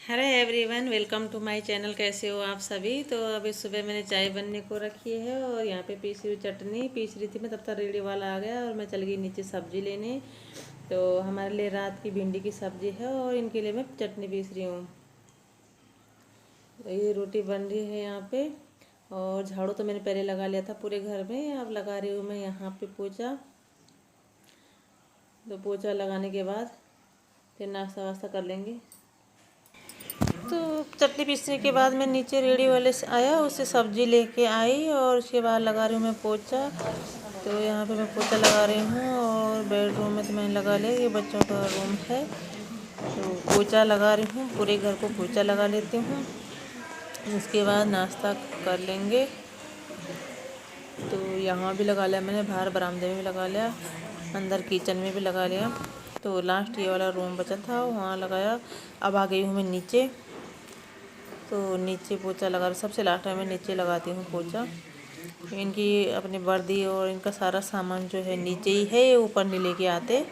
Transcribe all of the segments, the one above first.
Hello everyone, welcome to my channel. कैसे हो आप सभी। तो अभी सुबह मैंने चाय बनने को रखी है और यहाँ पे पीसी हुई चटनी पीस रही थी मैं, तब तक रेडी वाला आ गया और मैं चल गई नीचे सब्जी लेने। तो हमारे लिए रात की भिंडी की सब्जी है और इनके लिए मैं चटनी पीस रही हूँ। तो ये रोटी बन रही है यहाँ पे। और झाड़ू तो मैंने पहले लगा लिया था पूरे घर में, अब लगा रही हूँ मैं यहाँ पे पोछा। तो पोछा लगाने के बाद फिर नाश्ता वास्ता कर लेंगे। तो चटनी पीसने के बाद मैं नीचे रेडी वाले से आया, उससे सब्जी लेके आई और उसके बाद लगा रही हूँ मैं पोछा। तो यहाँ पे मैं पोछा लगा रही हूँ और बेडरूम में तो मैंने लगा लिया, ये बच्चों का रूम है। तो पोछा लगा रही हूँ, पूरे घर को पोछा लगा लेती हूँ। उसके बाद नाश्ता कर लेंगे। तो यहाँ भी लगा लिया मैंने, बाहर बरामदे में भी लगा लिया, अंदर किचन में भी लगा लिया। तो लास्ट ये वाला रूम बचा था वहाँ लगाया। अब आ गई हूँ मैं नीचे। तो नीचे पोछा लगा, सबसे लास्ट टाइम मैं नीचे लगाती हूँ पोछा। इनकी अपनी वर्दी और इनका सारा सामान जो है नीचे ही है, ऊपर नहीं लेके आते,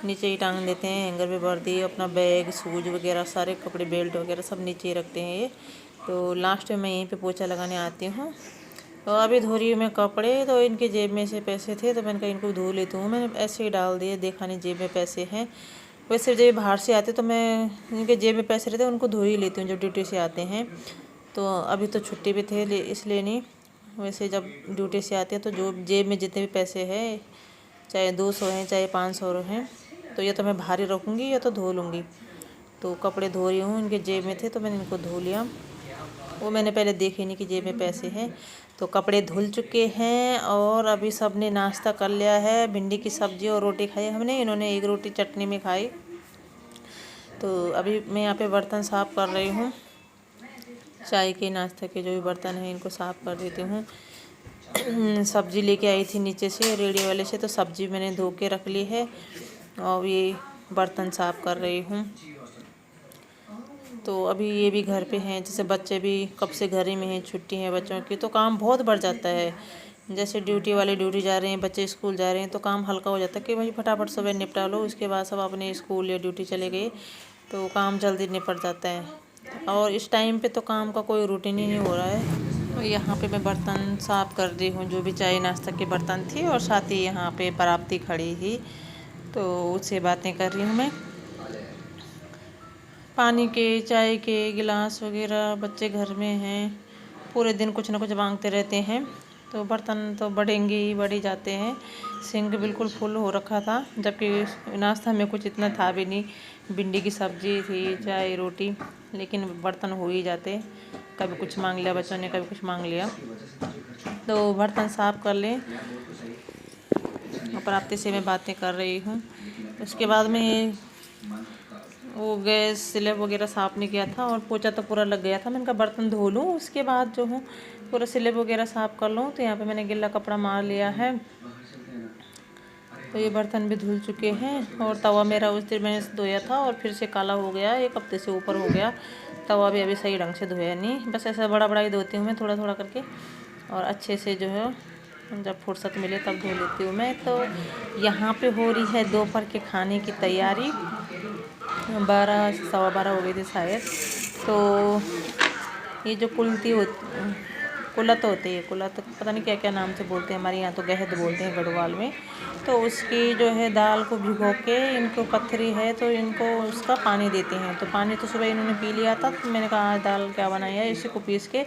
नीचे ही टांग देते हैं हैंगर पे। वर्दी, अपना बैग, शूज वगैरह, सारे कपड़े, बेल्ट वगैरह सब नीचे ही रखते हैं ये। तो लास्ट में मैं यहीं पे पोछा लगाने आती हूँ। तो अभी धो रही हूँ मैं कपड़े। तो इनके जेब में से पैसे थे तो मैंने कहा इनको धो लेती हूँ। मैंने ऐसे ही डाल दिए, देखा नहीं जेब में पैसे हैं। वैसे जब बाहर से आते तो मैं इनके जेब में पैसे रहते उनको धो ही लेती हूँ जब ड्यूटी से आते हैं। तो अभी तो छुट्टी पे थे इसलिए नहीं, वैसे जब ड्यूटी से आते हैं तो जो जेब में जितने भी पैसे हैं, चाहे 200 हैं चाहे 500 हैं, तो या तो मैं बाहर ही रखूँगी या तो धो लूँगी। तो कपड़े धो रही हूँ, इनके जेब में थे तो मैंने इनको धो लिया। वो मैंने पहले देखे नहीं कि जेब में पैसे हैं। तो कपड़े धुल चुके हैं और अभी सब ने नाश्ता कर लिया है। भिंडी की सब्ज़ी और रोटी खाई हमने, इन्होंने एक रोटी चटनी में खाई। तो अभी मैं यहाँ पे बर्तन साफ़ कर रही हूँ, चाय के नाश्ते के जो भी बर्तन हैं इनको साफ़ कर देती हूँ। सब्ज़ी लेके आई थी नीचे से रेडी वाले से, तो सब्ज़ी मैंने धो के रख ली है और ये बर्तन साफ़ कर रही हूँ। तो अभी ये भी घर पे हैं, जैसे बच्चे भी कब से घर ही में हैं, छुट्टी है बच्चों की, तो काम बहुत बढ़ जाता है। जैसे ड्यूटी वाले ड्यूटी जा रहे हैं, बच्चे स्कूल जा रहे हैं, तो काम हल्का हो जाता है कि भाई फटाफट सुबह निपटा लो, उसके बाद सब अपने स्कूल या ड्यूटी चले गए, तो काम जल्दी निपट जाता है। और इस टाइम पे तो काम का कोई रूटीन ही नहीं हो रहा है। तो यहाँ पे मैं बर्तन साफ़ कर रही हूँ, जो भी चाय नाश्ता के बर्तन थे, और साथ ही यहाँ पे प्राप्ति खड़ी थी तो उससे बातें कर रही हूँ मैं। पानी के, चाय के गिलास वगैरह बच्चे घर में हैं, पूरे दिन कुछ ना कुछ मांगते रहते हैं, तो बर्तन तो बढ़ेंगे ही, बढ़ ही जाते हैं। सिंक बिल्कुल फुल हो रखा था, जबकि नाश्ता में कुछ इतना था भी नहीं, भिंडी की सब्ज़ी थी, चाय, रोटी, लेकिन बर्तन हो ही जाते। कभी कुछ मांग लिया बच्चों ने, कभी कुछ मांग लिया। तो बर्तन साफ़ कर लें और प्राप्ति से मैं बातें कर रही हूँ। उसके बाद में वो गैस स्लैब वगैरह साफ़ नहीं किया था और पोछा तो पूरा लग गया था। मैंने कहा बर्तन धो लूँ, उसके बाद जो हूँ पूरा स्लैब वगैरह साफ़ कर लूँ। तो यहाँ पे मैंने गीला कपड़ा मार लिया है। तो ये बर्तन भी धुल चुके हैं और तवा मेरा उस दिन मैंने धोया था और फिर से काला हो गया, 1 हफ्ते से ऊपर हो गया। तवा भी अभी सही ढंग से धोया नहीं, बस ऐसा बड़ा बड़ा ही धोती हूँ मैं, थोड़ा थोड़ा करके, और अच्छे से जो है जब फुर्सत मिले तब धो लेती हूँ मैं। तो यहाँ पे हो रही है दोपहर के खाने की तैयारी। 12 सवा 12 हो गए थे शायद। तो ये जो कुलत होती है, कुलत पता नहीं क्या क्या नाम से बोलते हैं, हमारे यहाँ तो गहद बोलते हैं गढ़वाल में। तो उसकी जो है दाल को भिगो के, इनको पत्थरी है तो इनको उसका पानी देते हैं। तो पानी तो सुबह इन्होंने पी लिया था, तो मैंने कहा आज दाल क्या बनाई है, इसी को पीस के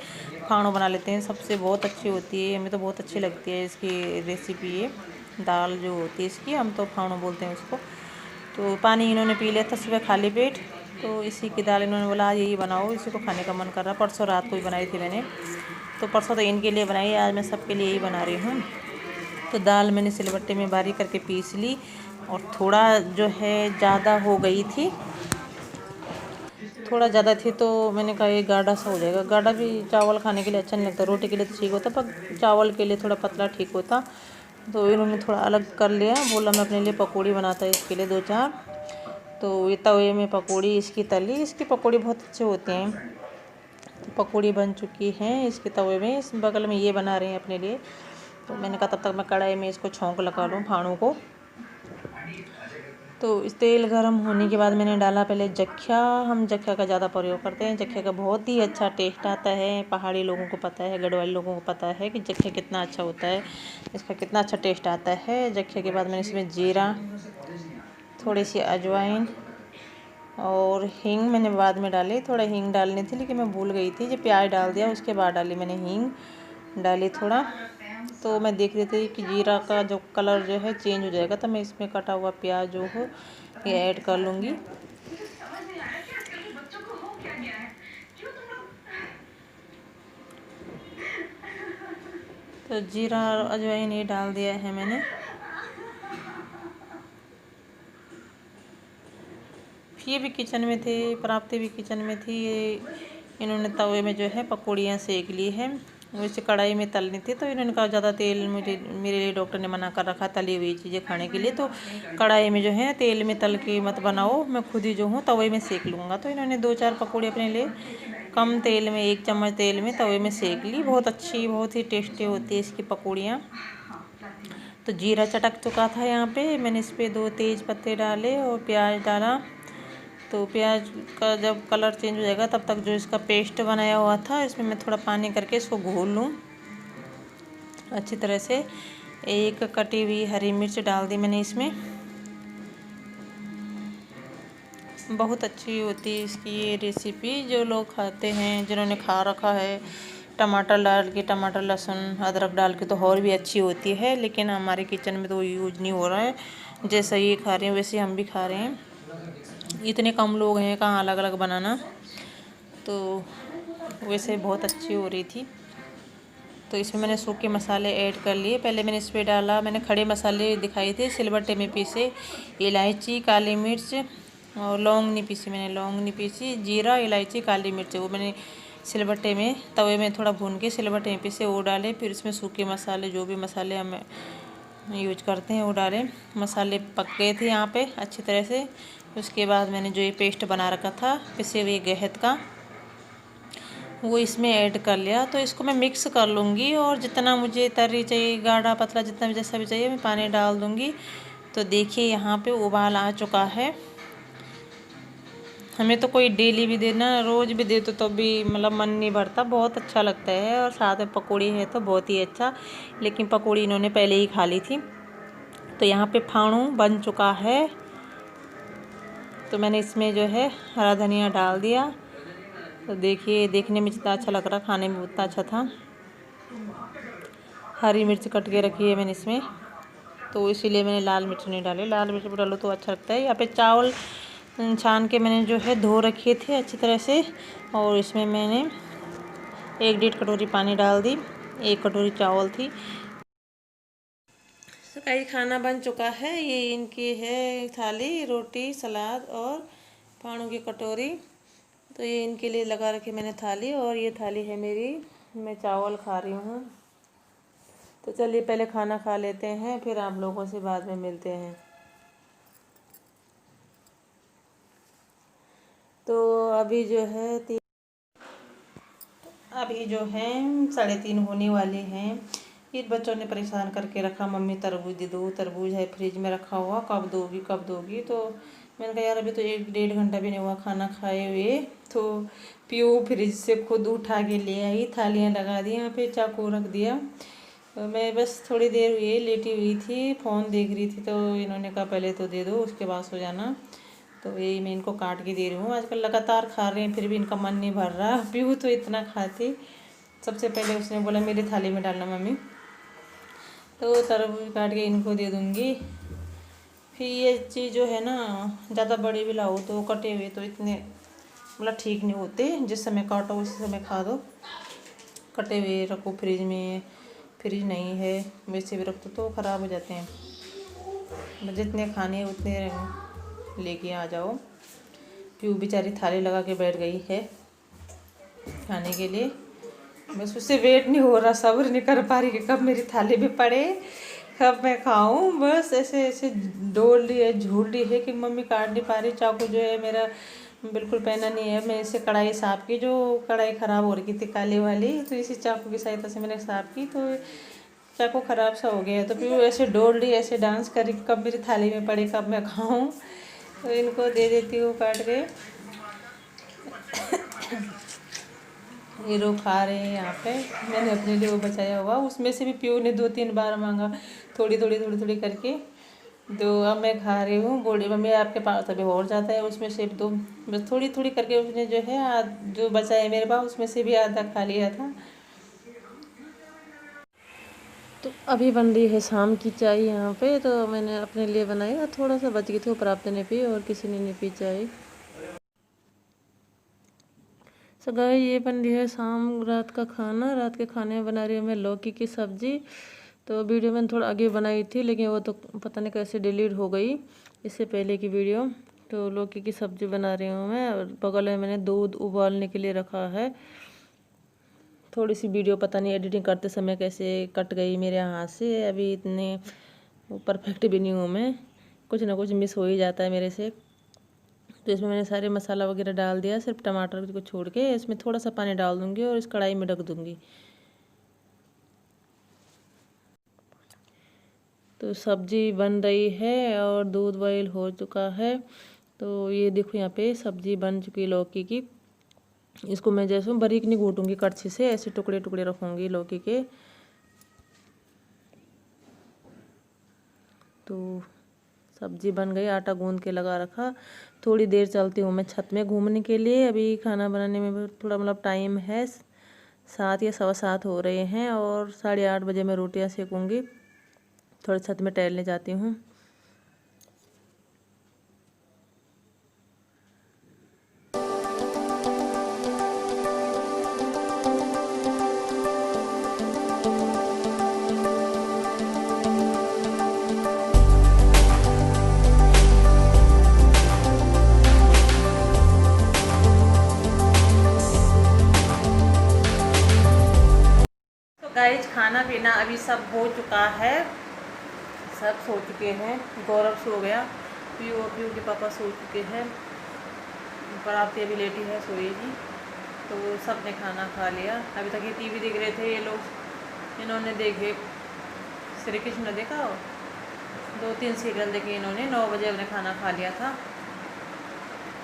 फाड़ो बना लेते हैं। सबसे बहुत अच्छी होती है, हमें तो बहुत अच्छी लगती है इसकी रेसिपी। ये दाल जो होती है इसकी, हम तो फाड़ो बोलते हैं उसको। तो पानी इन्होंने पी लिया था सुबह खाली पेट, तो इसी की दाल इन्होंने बोला आज यही बनाओ, इसी को खाने का मन कर रहा। परसों रात को ही बनाई थी मैंने, तो परसों तो इनके लिए बनाई, आज मैं सबके लिए ही बना रही हूँ। तो दाल मैंने सिलबट्टे में बारीक करके पीस ली और थोड़ा जो है ज़्यादा हो गई थी, थोड़ा ज़्यादा थी, तो मैंने कहा ये गाढ़ा सा हो जाएगा। गाढ़ा भी चावल खाने के लिए अच्छा नहीं लगता, रोटी के लिए तो ठीक होता, पर चावल के लिए थोड़ा पतला ठीक होता। तो इन्होंने थोड़ा अलग कर लिया, बोला मैं अपने लिए पकौड़ी बनाता है इसके लिए 2-4। तो ये तवे में पकौड़ी इसकी तली, इसकी पकौड़ी बहुत अच्छे होते हैं। तो पकौड़ी बन चुकी हैं इसके तवे में, इस बगल में ये बना रहे हैं अपने लिए। तो मैंने कहा तब तक मैं कढ़ाई में इसको छौंक लगा लूँ फाड़ों को। तो इस तेल गर्म होने के बाद मैंने डाला पहले जख्या। हम जख्या का ज़्यादा प्रयोग करते हैं, जख्या का बहुत ही अच्छा टेस्ट आता है। पहाड़ी लोगों को पता है, गढ़वाली लोगों को पता है कि जख्या कितना अच्छा होता है, इसका कितना अच्छा टेस्ट आता है। जख्या के बाद मैंने इसमें जीरा, थोड़ी सी अजवाइन और हींग मैंने बाद में डाली। थोड़ा हींग डालनी थी लेकिन मैं भूल गई थी, जो प्याज डाल दिया उसके बाद डाली मैंने हींग डाली थोड़ा। तो मैं देख रही थी कि जीरा का जो कलर जो है चेंज हो जाएगा, तो मैं इसमें कटा हुआ प्याज जो हो ये ऐड कर लूँगी। तो जीरा और अजवाइन ये डाल दिया है मैंने। ये भी किचन में थे, प्राप्ति भी किचन में थी। ये इन्होंने तवे में जो है पकौड़ियाँ सेक ली है, वैसे कढ़ाई में तलनी थी। तो इन्होंने कहा ज़्यादा तेल मुझे, मेरे लिए डॉक्टर ने मना कर रखा तली हुई चीज़ें खाने के लिए, तो कढ़ाई में जो है तेल में तल के मत बनाओ, मैं खुद ही जो हूँ तवे में सेक लूँगा। तो इन्होंने 2-4 पकौड़े अपने लिए कम तेल में 1 चम्मच तेल में तवे में सेक ली। बहुत अच्छी, बहुत ही टेस्टी होती है इसकी पकौड़ियाँ। तो जीरा चटक चुका था यहाँ पे, मैंने इस पर 2 तेज़ पत्ते डाले और प्याज डाला। तो प्याज का जब कलर चेंज हो जाएगा तब तक जो इसका पेस्ट बनाया हुआ था इसमें मैं थोड़ा पानी करके इसको घोल लूँ अच्छी तरह से। एक कटी हुई हरी मिर्च डाल दी मैंने इसमें। बहुत अच्छी होती है इसकी ये रेसिपी, जो लोग खाते हैं, जिन्होंने खा रखा है टमाटर डाल के, टमाटर लहसुन अदरक डाल के, तो और भी अच्छी होती है। लेकिन हमारे किचन में तो यूज नहीं हो रहा है, जैसा ये खा रहे हैं वैसे हम भी खा रहे हैं। इतने कम लोग हैं, कहाँ अलग अलग बनाना, तो वैसे बहुत अच्छी हो रही थी। तो इसमें मैंने सूखे मसाले ऐड कर लिए। पहले मैंने इस पर डाला, मैंने खड़े मसाले दिखाए थे सिलबट्टे में पीसे, इलायची, काली मिर्च और लौंग नहीं पीसी, मैंने लौंग नहीं पीसी, जीरा, इलायची, काली मिर्च वो मैंने सिलबट्टे में तवे में थोड़ा भून के सिलबट्टे में पीसे वो डाले। फिर इसमें सूखे मसाले, जो भी मसाले हम यूज करते हैं वो डाले। मसाले पक गए थे यहाँ पे अच्छी तरह से। उसके बाद मैंने जो ये पेस्ट बना रखा था पिसे हुए गहत का, वो इसमें ऐड कर लिया। तो इसको मैं मिक्स कर लूँगी और जितना मुझे तरी चाहिए, गाढ़ा पतला जितना भी जैसा भी चाहिए मैं पानी डाल दूँगी। तो देखिए यहाँ पे उबाल आ चुका है। हमें तो कोई डेली भी देना, रोज़ भी दे तो भी मतलब मन नहीं भरता, बहुत अच्छा लगता है। और साथ में पकौड़ी है तो बहुत ही अच्छा, लेकिन पकौड़ी इन्होंने पहले ही खा ली थी। तो यहाँ पे फाणू बन चुका है, तो मैंने इसमें जो है हरा धनिया डाल दिया। तो देखिए देखने में जितना अच्छा लग रहा, खाने में उतना अच्छा था। हरी मिर्च कट के रखी है मैंने इसमें, तो इसीलिए मैंने लाल मिर्च नहीं डाली। लाल मिर्च डालो तो अच्छा लगता है। यहाँ पे चावल छान के मैंने जो है धो रखे थे अच्छी तरह से, और इसमें मैंने 1-1.5 कटोरी पानी डाल दी, 1 कटोरी चावल थी। तो कई खाना बन चुका है। ये इनकी है थाली, रोटी, सलाद और पानों की कटोरी। तो ये इनके लिए लगा रखी मैंने थाली, और ये थाली है मेरी, मैं चावल खा रही हूँ। तो चलिए पहले खाना खा लेते हैं, फिर आप लोगों से बाद में मिलते हैं। तो अभी जो है 3:30 होने वाले हैं। ये बच्चों ने परेशान करके रखा, मम्मी तरबूज दे दो, तरबूज है फ्रिज में रखा हुआ, कब दोगी कब दोगी। तो मैंने कहा यार अभी तो 1-1.5 घंटा भी नहीं हुआ खाना खाए हुए। तो पीयू फ्रिज से खुद उठा के ले आई, थालियाँ लगा दी, यहाँ पे चाकू रख दिया। तो मैं बस थोड़ी देर हुई लेटी हुई थी, फ़ोन देख रही थी। तो इन्होंने कहा पहले तो दे दो, उसके बाद सो जाना। तो यही मैं इनको काट के दे रही हूँ। आजकल लगातार खा रहे हैं फिर भी इनका मन नहीं भर रहा। पीहू तो इतना खाती, सबसे पहले उसने बोला मेरी थाली में डालना मम्मी, तो तरबूज काट के इनको दे दूँगी। फिर ये चीज़ जो है ना, ज़्यादा बड़े भी लाओ तो कटे हुए तो इतने मतलब ठीक नहीं होते, जिस समय काटो उसी समय खा दो। कटे हुए रखो फ्रिज में, फ्रिज नहीं है वैसे भी रख दो तो ख़राब हो जाते हैं। जितने खाने उतने लेके आ जाओ। पीयू बेचारी थाली लगा के बैठ गई है खाने के लिए, बस उससे वेट नहीं हो रहा, सब्र नहीं कर पा रही कि कब मेरी थाली में पड़े, कब मैं खाऊं। बस ऐसे ऐसे डोल रही है, झूल रही है कि मम्मी काट नहीं पा रही। चाकू जो है मेरा बिल्कुल पहना नहीं है। मैं इसे कढ़ाई साफ़ की, जो कढ़ाई ख़राब हो रही थी काली वाली, तो इसी चाकू की सहायता से मैंने साफ़ की। तो चाकू ख़राब सा हो गया है, तो फिर वो ऐसे डोल रही, ऐसे डांस कर रही, कब मेरी थाली में पड़े कब मैं खाऊं। तो इनको दे देती हूँ काट के। ये लोग खा रहे हैं यहाँ पे। मैंने अपने लिए वो बचाया हुआ, उसमें से भी पीयू ने 2-3 बार मांगा, थोड़ी थोड़ी थोड़ी थोड़ी करके। तो अब मैं खा रही हूँ। बोली मम्मी आपके पास अभी और ज़्यादा है, उसमें से दो। बस थोड़ी थोड़ी करके उसने जो है जो बचा है मेरे पास, उसमें से भी आधा खा लिया था। तो अभी बन रही है शाम की चाय यहाँ पे। तो मैंने अपने लिए बनाया, थोड़ा सा बच गई थी, प्राप्त ने पी और किसी ने नहीं पी चाय। सो गाइस, ये बन रही है शाम रात का खाना। रात के खाने में बना रही हूँ मैं लौकी की सब्ज़ी। तो वीडियो मैंने थोड़ा आगे बनाई थी, लेकिन वो तो पता नहीं कैसे डिलीट हो गई, इससे पहले की वीडियो। तो लौकी की सब्ज़ी बना रही हूँ मैं, और बगल में मैंने दूध उबालने के लिए रखा है। थोड़ी सी वीडियो पता नहीं एडिटिंग करते समय कैसे कट गई मेरे हाथ से। अभी इतने परफेक्ट भी नहीं हूँ मैं, कुछ ना कुछ मिस हो ही जाता है मेरे से। तो इसमें मैंने सारे मसाला वगैरह डाल दिया, सिर्फ टमाटर को छोड़ के। इसमें थोड़ा सा पानी डाल दूँगी और इस कढ़ाई में ढक दूँगी। तो सब्ज़ी बन रही है और दूध बॉईल हो चुका है। तो ये देखो यहाँ पे सब्ज़ी बन चुकी है लौकी की। इसको मैं जैसे बारीक नहीं घोटूँगी कड़छी से, ऐसे टुकड़े टुकड़े रखूँगी लौकी के। तो सब्ज़ी बन गई, आटा गूंद के लगा रखा। थोड़ी देर चलती हूँ मैं छत में घूमने के लिए। अभी खाना बनाने में थोड़ा मतलब टाइम है, 7 या 7:15 हो रहे हैं, और 8:30 बजे मैं रोटियाँ सेकूँगी। थोड़ा छत में टहलने जाती हूँ। गाइस, खाना पीना अभी सब हो चुका है, सब सो चुके हैं। गौरव सो गया, पीयू के पापा सो चुके हैं, प्राप्ति अभी लेटी है, सोएगी। तो सब ने खाना खा लिया। अभी तक ये टीवी देख रहे थे ये लोग। इन्होंने देखे श्री कृष्ण देखा, 2-3 सीरियल देखे इन्होंने। 9 बजे उन्हें खाना खा लिया था,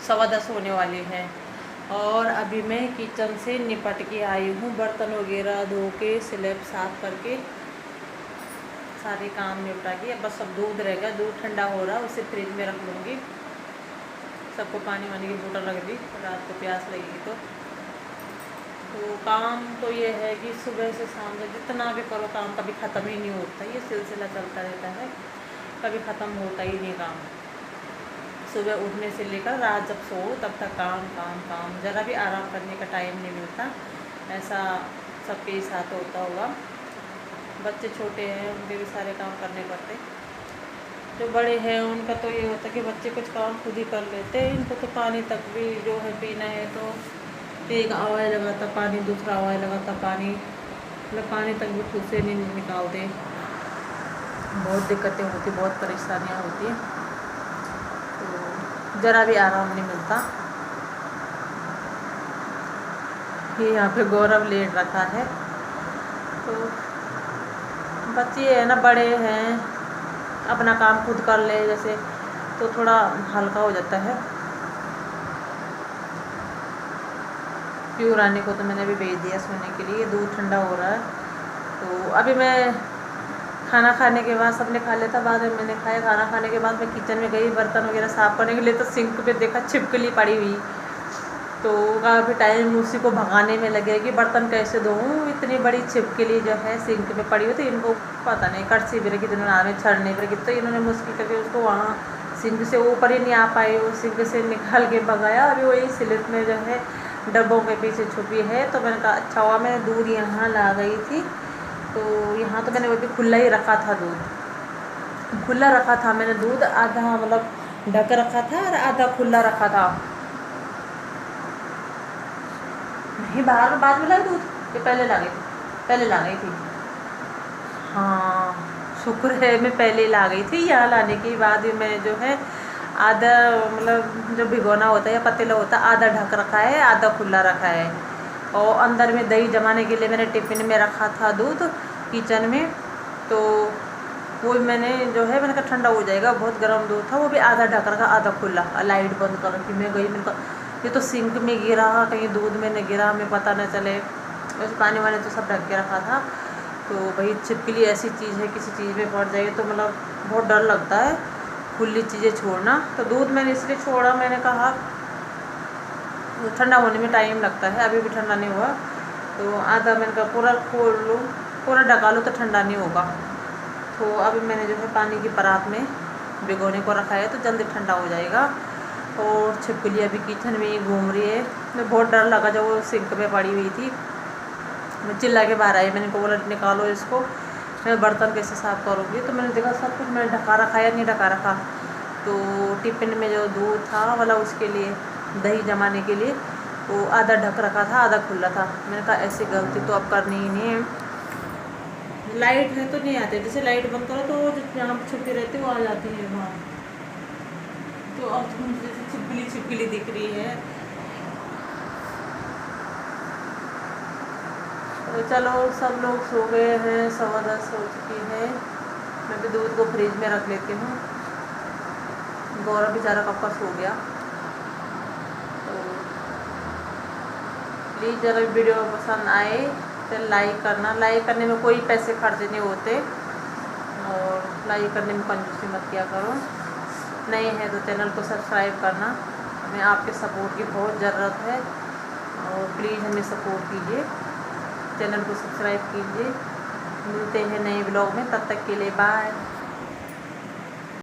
10:15 होने वाले हैं। और अभी मैं किचन से निपट के आई हूँ, बर्तन वगैरह धो के, स्लैब साफ करके, सारे काम निपटा के। बस अब दूध रहेगा, दूध ठंडा हो रहा, उसे फ्रिज में रख लूँगी। सबको पानी वानी की बोतल रख दी, रात को प्यास लगेगी तो काम तो ये है कि सुबह से शाम तक जितना भी करो काम कभी ख़त्म ही नहीं होता। ये सिलसिला चलता रहता है, कभी ख़त्म होता ही नहीं काम। सुबह उठने से लेकर रात जब सो तब तक काम काम काम, ज़रा भी आराम करने का टाइम नहीं मिलता। ऐसा सबके ही साथ होता होगा। बच्चे छोटे हैं, उनके भी सारे काम करने पड़ते। जो बड़े हैं उनका तो ये होता है कि बच्चे कुछ काम खुद ही कर लेते हैं। इनको तो पानी तक भी जो है पीना है तो एक आवाज़ लगाता पानी, दूसरा आवाज़ लगाता पानी, मतलब पानी तक भी खुद से नहीं निकालते। बहुत दिक्कतें होती, बहुत परेशानियाँ होती हैं। तो ज़रा भी आराम नहीं मिलता। ये यहाँ पे गौरव लेट रखा है। तो बच्चे है ना, बड़े हैं, अपना काम खुद कर ले जैसे, तो थोड़ा हल्का हो जाता है। पीयू रानी को तो मैंने अभी भेज दिया सोने के लिए, दूध ठंडा हो रहा है। तो अभी मैं खाना खाने के बाद, सबने खा लिया था, बाद में मैंने खाया। खाना खाने के बाद मैं किचन में गई बर्तन वगैरह साफ़ करने के लिए, तो सिंक पे देखा छिपकली पड़ी हुई। तो काफ़ी टाइम उसी को भगाने में लगे कि बर्तन कैसे धोऊँ। इतनी बड़ी छिपकली जो है सिंक पे पड़ी हुई थी, इनको पता नहीं कड़छी भी रखी, इन्होंने आने छड़ने पर रखी, तो इन्होंने मुश्किल करके उसको वहाँ सिंक से ऊपर ही नहीं आ पाए, वो सिंक से निकाल के भगाया। अभी वही स्लिप में जो है डब्बों के पीछे छुपी है। तो मैंने कहा अच्छा हुआ मैंने दूध यहाँ ला गई थी। तो यहाँ तो मैंने वो भी खुला ही रखा था, दूध खुला रखा था मैंने, दूध आधा मतलब ढक रखा था और आधा खुला रखा था। नहीं, बाहर में बाद में लाई दूध, ये पहले ला गई थी, पहले ला गई थी। हाँ, शुक्र है मैं पहले ला गई थी। यहाँ लाने के बाद मैं जो है आधा मतलब जो भिगोना होता है या पतीला होता है, आधा ढक रखा है, आधा खुला रखा है। और अंदर में दही जमाने के लिए मैंने टिफ़िन में रखा था दूध किचन में। तो वो मैंने जो है मैंने कहा ठंडा हो जाएगा, बहुत गर्म दूध था, वो भी आधा ढक रखा आधा खुला, लाइट बंद कर रखी। मैं गई, मैंने कहा ये तो सिंक में गिरा, कहीं दूध में न गिरा, हमें पता न चले। वैसे पानी वानी तो सब ढक के रखा था। तो भाई छिपकली ऐसी चीज़ है, किसी चीज़ में पड़ जाए तो मतलब बहुत डर लगता है खुली चीज़ें छोड़ना। तो दूध मैंने इसलिए छोड़ा, मैंने कहा ठंडा होने में टाइम लगता है, अभी भी ठंडा नहीं हुआ। तो आधा मैंने कहा पूरा खोल लूँ, पूरा ढका लूँ तो ठंडा नहीं होगा। तो अभी मैंने जो है पानी की परात में भिगोने को रखा है, तो जल्दी ठंडा हो जाएगा। और छिपकली अभी किचन में ही घूम रही है। मुझे बहुत डर लगा जब वो सिंक में पड़ी हुई थी, मैं चिल्ला के बाहर आई, मैंने को बोला निकालो इसको, मैं बर्तन कैसे साफ़ करूँगी। तो मैंने देखा सब कुछ मैंने ढका रखा या नहीं ढका रखा। तो टिफ़िन में जो दूध था वाला उसके लिए दही जमाने के लिए वो आधा ढक रखा था, आधा खुला था। मैंने कहा ऐसी गलती तो अब करनी ही नहीं है। लाइट है तो नहीं आते, जैसे लाइट बंद करो तो वो जहाँ छुपी रहती है वो आ जाती है वहाँ। तो अब जैसे छिपकली छिपकली दिख रही है। तो चलो सब लोग सो गए हैं, 10:15 हो चुकी है। मैं भी दूध को फ्रिज में रख लेती हूँ। गौरव बेचारा कब का सो गया। तो प्लीज़ अगर वीडियो पसंद आए तो लाइक करना। लाइक करने में कोई पैसे खर्च नहीं होते, और लाइक करने में कंजूसी मत किया करो। नए हैं तो चैनल को सब्सक्राइब करना, हमें आपके सपोर्ट की बहुत ज़रूरत है। और प्लीज़ हमें सपोर्ट कीजिए, चैनल को सब्सक्राइब कीजिए। मिलते हैं नए ब्लॉग में, तब तक के लिए बाय।